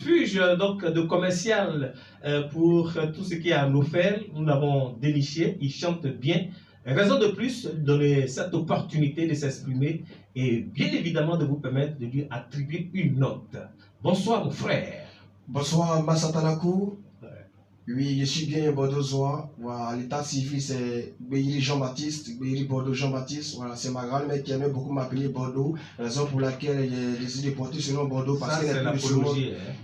refuge donc, de commercial pour tout ce qui est à Nofel. Nous l'avons déniché, il chante bien. Raison de plus de donner cette opportunité de s'exprimer et bien évidemment de vous permettre de lui attribuer une note. Bonsoir mon frère. Bonsoir Massatanakou. Oui, je suis bien bordeauxois. Voilà, l'état civil c'est Béiri Jean-Baptiste, Béiri Bordeaux Jean-Baptiste. Voilà, c'est ma grand-mère qui aimait beaucoup m'appeler Bordeaux, raison pour laquelle j'ai décidé de porter ce nom Bordeaux parce qu'elle est plus de ce nom.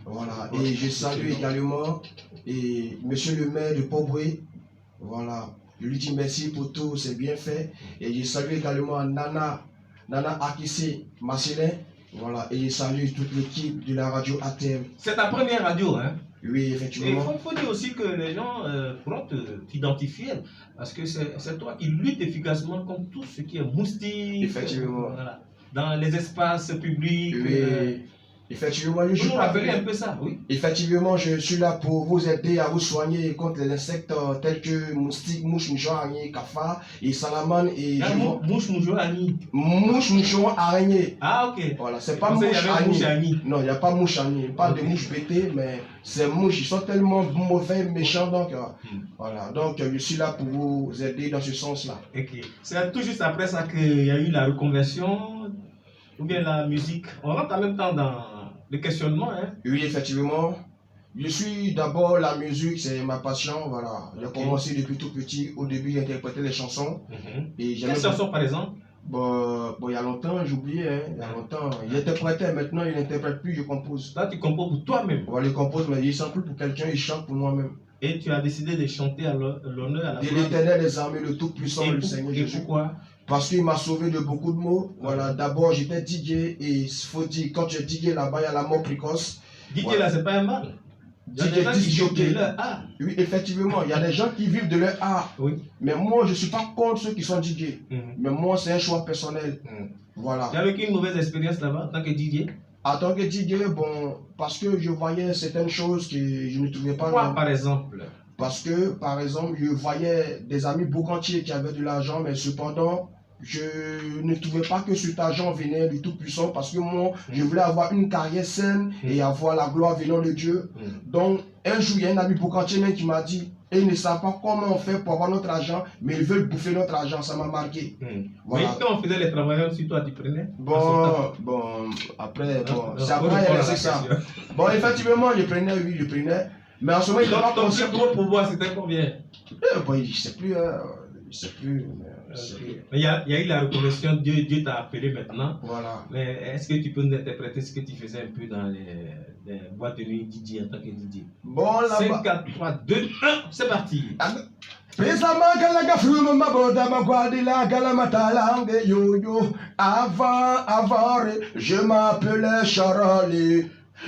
Voilà, et je salue également et Monsieur le maire de Port-Boué. Voilà, je lui dis merci pour tout, c'est bien fait. Et je salue également Nana Akissé Marcelin. Voilà, et je salue toute l'équipe de la radio ATM. C'est ta première radio, hein? Oui, effectivement. Et il faut dire aussi que les gens pourront t'identifier parce que c'est toi qui luttes efficacement contre tout ce qui est moustique. Effectivement. Voilà, dans les espaces publics. Oui. Effectivement, je suis rappeler un peu ça, oui. Effectivement, je suis là pour vous aider à vous soigner contre les insectes tels que moustiques, mouches, mouchons, araignées, cafards et salamandres et mouches, mouchons, araignées. Mouches, mouchons, araignées. Ah ok. Voilà, c'est pas mouche araignées. Non, il n'y a pas mouche araignées, pas de mouches bêtées, mais ces mouches, ils sont tellement mauvais, méchants, donc voilà. Donc je suis là pour vous aider dans ce sens-là. Ok. C'est tout juste après ça qu'il y a eu la reconversion ou bien la musique. On rentre en même temps dans le questionnement, hein? Oui, effectivement. Je suis d'abord la musique, c'est ma passion, voilà. J'ai commencé depuis tout petit. Au début, j'interprétais des chansons. Quelles chansons, par exemple? Bon, il y a longtemps, j'ai oublié, hein. Il y a longtemps. J'interprétais, maintenant, je n'interprète plus, je compose. Là, tu composes pour toi-même? Voilà, je compose, mais je ne chante plus pour quelqu'un, je chante pour moi-même. Et tu as décidé de chanter à l'honneur à la de l'Éternel des armées, le Tout-Puissant, le Seigneur Jésus. Et pourquoi? Parce qu'il m'a sauvé de beaucoup de maux. Voilà, d'abord j'étais DJ et il faut dire, quand tu es DJ là-bas, il y a la mort précoce. DJ voilà. Là, c'est pas un mal. DJ oui, effectivement, il y a des gens qui vivent de leur art. Oui. Mais moi, je ne suis pas contre ceux qui sont DJ. Mais moi, c'est un choix personnel. Voilà. Tu as vécu une mauvaise expérience là-bas en tant que DJ? En tant que DJ, bon, parce que je voyais certaines choses que je ne trouvais pas. Quoi, par exemple? Parce que, par exemple, je voyais des amis boucantiers qui avaient de l'argent, mais cependant, je ne trouvais pas que cet argent venait du Tout-Puissant parce que moi, je voulais avoir une carrière saine et avoir la gloire venant de Dieu. Donc, un jour, il y a un ami boucantier qui m'a dit, et ils ne savent pas comment on fait pour avoir notre argent, mais ils veulent bouffer notre argent, ça m'a marqué. Voilà. Mais quand on faisait les travailleurs, si toi tu prenais? Après, c'est après, il y a ça. Bon, effectivement, je prenais, oui, je prenais. Mais en ce moment, il doit ton plus gros pouvoir, c'était combien? Bon, je ne sais plus, je sais plus. Mais il y a eu la reconversion, Dieu t'a appelé maintenant. Voilà. Mais est-ce que tu peux nous interpréter ce que tu faisais un peu dans les boîtes de nuit DJ en tant que DJ? Bon, là 5, 4, 3, 2, 1, c'est parti. Avant, je m'appelais Charlie.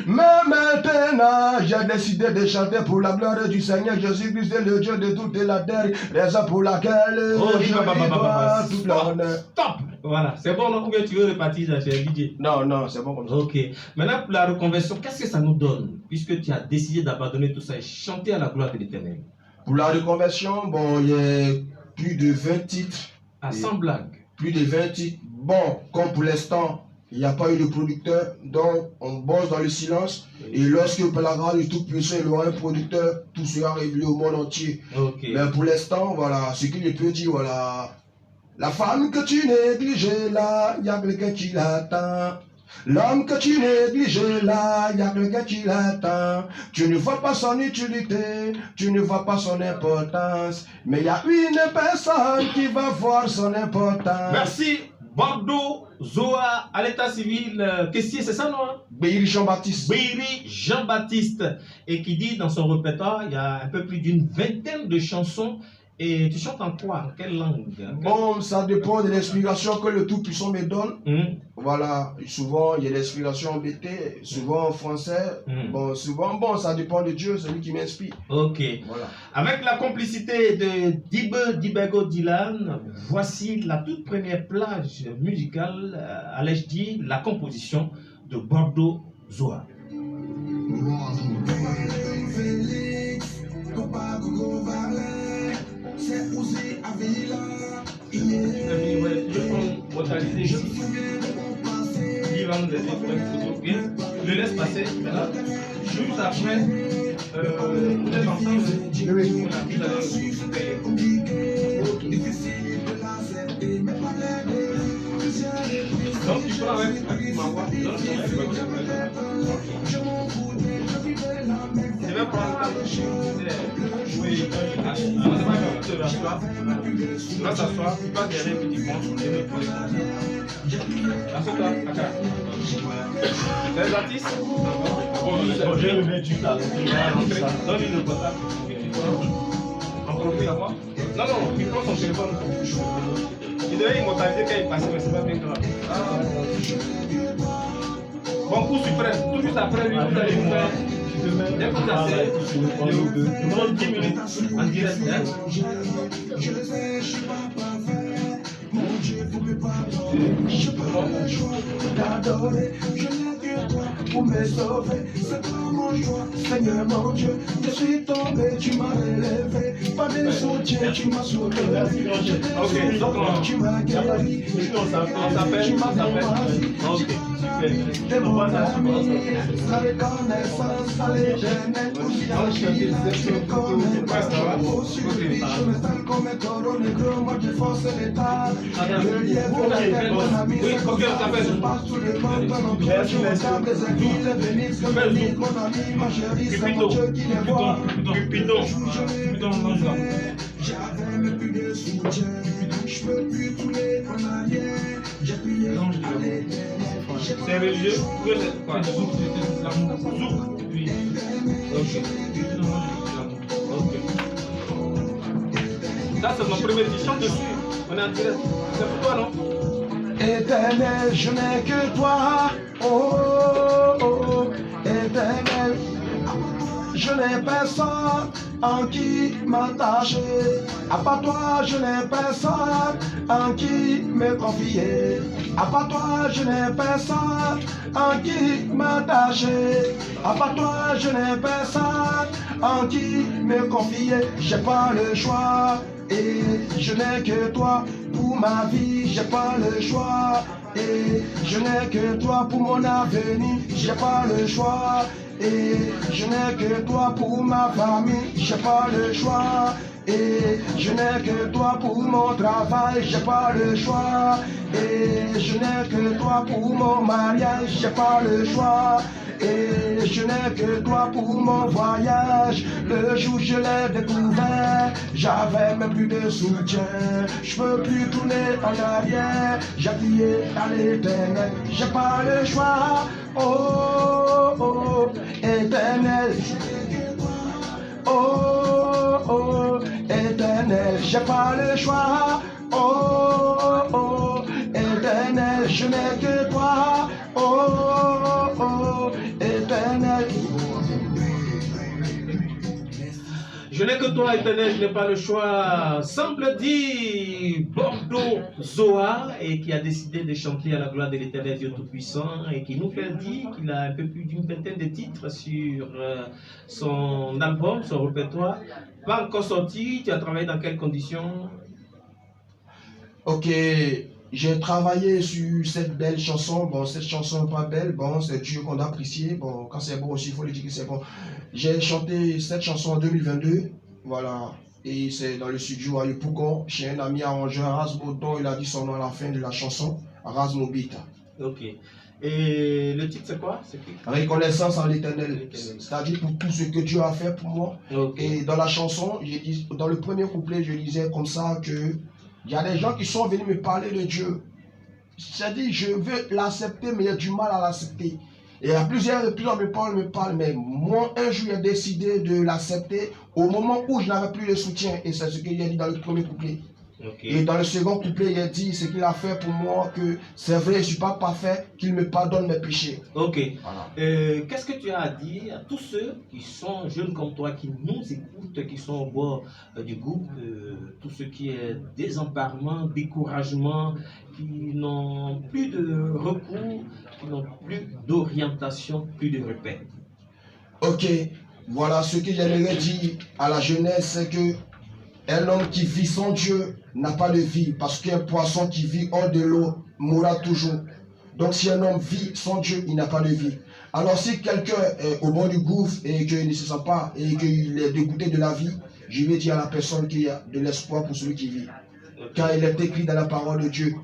Mais maintenant, j'ai décidé de chanter pour la gloire du Seigneur Jésus-Christ, le Dieu de toute la terre, raison pour laquelle je dois toute l'honneur. Stop! Voilà, c'est bon, non? Ou bien tu veux repartir chez DJ? Non, c'est bon comme ça. Ok. Maintenant, pour la reconversion, qu'est-ce que ça nous donne, puisque tu as décidé d'abandonner tout ça et chanter à la gloire de l'Éternel? Pour la reconversion, bon, il y a plus de 20 titres. Ah, sans blague. Plus de 20 titres. Bon, comme pour l'instant, il n'y a pas eu de producteur, donc on bosse dans le silence. Et lorsque par la grâce du Tout-Puissant, il y aura un producteur, tout sera révélé au monde entier. Mais pour l'instant, voilà, ce qu'il peut dire, voilà. La femme que tu négliges là, il y a quelqu'un qui l'attend. L'homme que tu négliges là, il y a quelqu'un qui l'attend. Tu ne vois pas son utilité, tu ne vois pas son importance. Mais il y a une personne qui va voir son importance. Merci. Bordeaux, Zoa, à l'état civil, caissier, c'est ça, non? Béiri Jean-Baptiste. Béiri Jean-Baptiste. Et qui dit dans son répertoire, il y a un peu plus d'une vingtaine de chansons. Et tu chantes en quoi? En quelle langue? Bon, ça dépend de l'inspiration que le Tout-Puissant me donne. Voilà, souvent il y a l'inspiration en BT, souvent en français. Bon, souvent, bon, ça dépend de Dieu, c'est lui qui m'inspire. Ok. Voilà. Avec la complicité de Dibego Dylan, voici la toute première plage musicale, allais-je dire, la composition de Bordeaux Zoa. C'est osé Avila. Je prends modalité ici. Il va nous aider pour une photo. Je le laisse passer. Voilà. juste après, vous êtes ensemble. Oui. Donc tu prends avec ma voix. Je vais prendre ta oui. Tu vas s'asseoir, tu vas derrière petit point et me poser. Assieds-toi, Akara. Les artistes, Je vais le mettre juste là. donne-lui le portable. En profite à moi. Non, non, il prend son téléphone. Il devait immortaliser quand il passe, mais c'est pas bien grave. Bon coup suprême, tout juste après lui, vous allez vous faire. Dès que vous avez demande 10 minutes en direct. T'adorer, je n'ai que toi pour me sauver. C'est toi mon choix, Seigneur mon Dieu. Je suis tombé, tu m'as relevé. Pas de soutien, tu m'as sauvé. Ok, donc Tu m'as guéri. on s'appelle. Tu m'as donné ma vie. Ok, super. T'es mon ami, la reconnaissance, la légende, aussi agile, je connais pas, au surpris, je me sens comme un taureau négro, moi je force l'état, le lièvre, la tête, mon ami, se passe tout le monde, dans mon cœur, je regarde les amis, les bénisse, comme le lit, mon ami, ma chérie, c'est mon Dieu qui les voit, j'avais même plus de soutien, je peux plus tourner en arrière, j'ai prié à l'éternel. C'est religieux ou c'est quoi? Zouk. Oui. Ok. Ça, c'est notre première édition dessus. On est en direct. C'est pour toi, non? Éternel, je n'ai que toi. Oh, oh, oh. Éternel, je n'ai personne en qui m'attacher. À part toi, je n'ai personne en qui me confier. À part toi, je n'ai personne en qui m'attacher. À part toi, je n'ai personne en qui me confier. J'ai pas le choix et je n'ai que toi pour ma vie. J'ai pas le choix et je n'ai que toi pour mon avenir. J'ai pas le choix et je n'ai que toi pour ma famille. J'ai pas le choix et je n'ai que toi pour mon travail. J'ai pas le choix et je n'ai que toi pour mon mariage. J'ai pas le choix et je n'ai que toi pour mon voyage. Le jour où je l'ai découvert, j'avais même plus de soutien. Je peux plus tourner en arrière. J'ai prié à l'éternel. J'ai pas le choix. Oh, oh, éternel. Oh, oh, éternel. J'ai pas le choix. Oh, oh, éternel. Je n'ai que toi. Oh, oh, éternel. Je n'ai que toi, éternel, je n'ai pas le choix. Semble dire Bordeaux Zoa, et qui a décidé de chanter à la gloire de l'éternel Dieu Tout-Puissant, et qui nous fait dire qu'il a un peu plus d'une vingtaine de titres sur son album, son répertoire. Pas encore sorti, tu as travaillé dans quelles conditions? Ok, j'ai travaillé sur cette belle chanson. Bon, cette chanson n'est pas belle. Bon, c'est Dieu qu'on a apprécié. Bon, quand c'est bon aussi, il faut le dire que c'est bon. J'ai chanté cette chanson en 2022. Voilà. Et c'est dans le studio à Yopougon. Chez un ami arrangeur, Arasmo, dont il a dit son nom à la fin de la chanson. Arasmo Bita. Ok. Et le titre, c'est quoi? Reconnaissance en l'éternel. C'est-à-dire pour tout ce que Dieu a fait pour moi. Okay. Et dans la chanson, dans le premier couplet, je disais comme ça que il y a des gens qui sont venus me parler de Dieu. C'est-à-dire, je veux l'accepter, mais il y a du mal à l'accepter. Et il y a plusieurs me parlent, mais moi, un jour, j'ai décidé de l'accepter au moment où je n'avais plus de soutien. Et c'est ce qu'il a dit dans le premier couplet. Okay. Et dans le second couplet, il a dit ce qu'il a fait pour moi, que c'est vrai, je ne suis pas parfait, qu'il me pardonne mes péchés. Ok. Voilà. Qu'est-ce que tu as à dire à tous ceux qui sont jeunes comme toi, qui nous écoutent, qui sont au bord du groupe, tout ce qui est désemparement, découragement, qui n'ont plus de recours, qui n'ont plus d'orientation, plus de repères? Ok, voilà ce que j'aimerais dire à la jeunesse, c'est que un homme qui vit sans Dieu n'a pas de vie, parce qu'un poisson qui vit hors de l'eau mourra toujours. Donc si un homme vit sans Dieu, il n'a pas de vie. Alors si quelqu'un est au bord du gouffre et qu'il ne se sent pas et qu'il est dégoûté de la vie, je vais dire à la personne qu'il y a de l'espoir pour celui qui vit. Car il est écrit dans la parole de Dieu,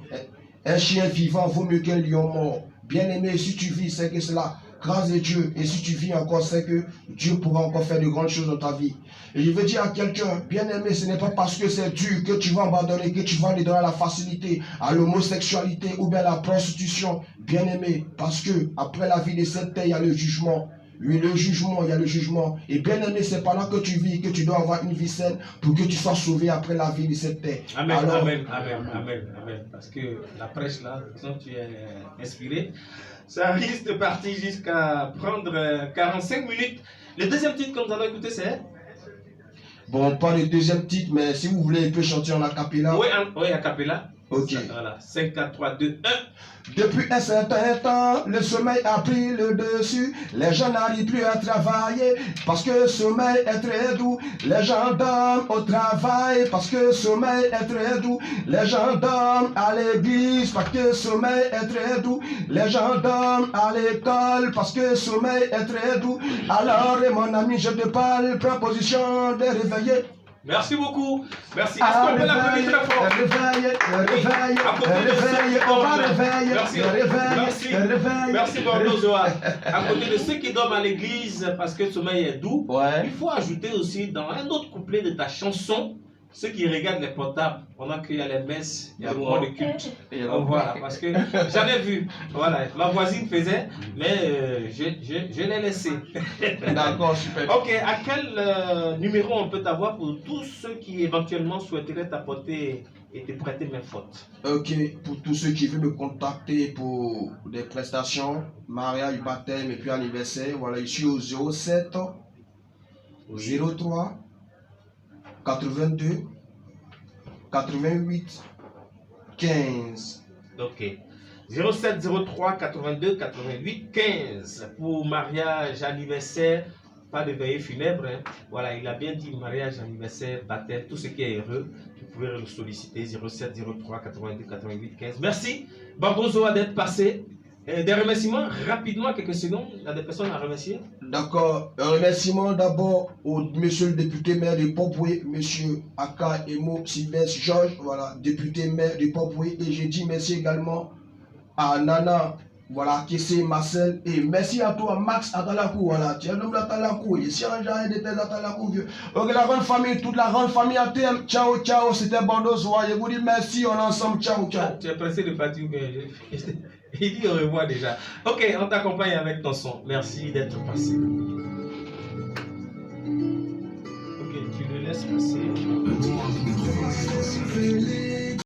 un chien vivant vaut mieux qu'un lion mort. Bien-aimé, si tu vis, c'est que cela, grâce à Dieu. Et si tu vis encore, c'est que Dieu pourra encore faire de grandes choses dans ta vie. Et je veux dire à quelqu'un, bien-aimé, ce n'est pas parce que c'est dur que tu vas abandonner, que tu vas aller dans la facilité, à l'homosexualité ou bien à la prostitution. Bien-aimé, parce que après la vie de cette terre, il y a le jugement. Oui, le jugement, il y a le jugement. Et bien aimé, c'est pendant que tu vis que tu dois avoir une vie saine pour que tu sois sauvé après la vie de cette terre. Amen, Alors, amen, amen, amen, amen. Parce que la prêche là, quand tu es inspiré, ça risque de partir jusqu'à prendre 45 minutes. Le deuxième titre que nous allons écouter, c'est... bon, pas le deuxième titre, mais si vous voulez, il peut chanter en acapella. Oui, a cappella. Ok. Voilà, 5, 4, 3, 2, 1. Depuis un certain temps, le sommeil a pris le dessus. Les gens n'arrivent plus à travailler parce que le sommeil est très doux. Les gens dorment au travail parce que le sommeil est très doux. Les gens dorment à l'église parce que le sommeil est très doux. Les gens dorment à l'école parce que le sommeil est très doux. Alors, mon ami, je te parle, prends position de réveiller. Merci beaucoup. Merci. Est-ce qu'on peut l'applaudir très fort? Merci Bordeaux. À côté de ceux qui dorment à l'église parce que le sommeil est doux, il faut ajouter aussi dans un autre couplet de ta chanson, ceux qui regardent les portables pendant qu'il y a les messes, il y a le moment de culte. Voilà, parce que j'en ai vu. Voilà, ma voisine faisait, mais je l'ai laissé. D'accord, super. Ok, à quel numéro on peut t'avoir pour tous ceux qui éventuellement souhaiteraient t'apporter et te prêter main forte? Ok, pour tous ceux qui veulent me contacter pour des prestations, mariage, baptême et puis anniversaire, voilà, je suis au 07 03 82 88 15. Ok. 07 03 82 88 15 pour mariage, anniversaire, pas de veillée funèbre. Hein. Voilà, il a bien dit mariage, anniversaire, baptême, tout ce qui est heureux. Vous pouvez le solliciter 07 03 82 88 15. Merci Barbozoa d'être passé. Des remerciements rapidement, quelques secondes. Il y a des personnes à remercier. D'accord. Un remerciement d'abord au monsieur le député maire de Popoué, monsieur Aka Emo Sylvestre Georges, voilà, député maire de Popoué. Et j'ai dit merci également à Nana, voilà, Kessé Marcel. Et merci à toi, Max Atalakou, voilà. Tu es l'homme d'Atalakou. Ici, en jarre de tes Atalakou, vieux. Ok, la grande famille, toute la grande famille à thème. Ciao, ciao, c'était Bordeaux. Je vous dis merci, on est ensemble. Ciao, ciao. Tu es pressé de partir, mais il dit au revoir déjà. Ok, on t'accompagne avec ton son. Merci d'être passé. Ok, tu le laisses passer.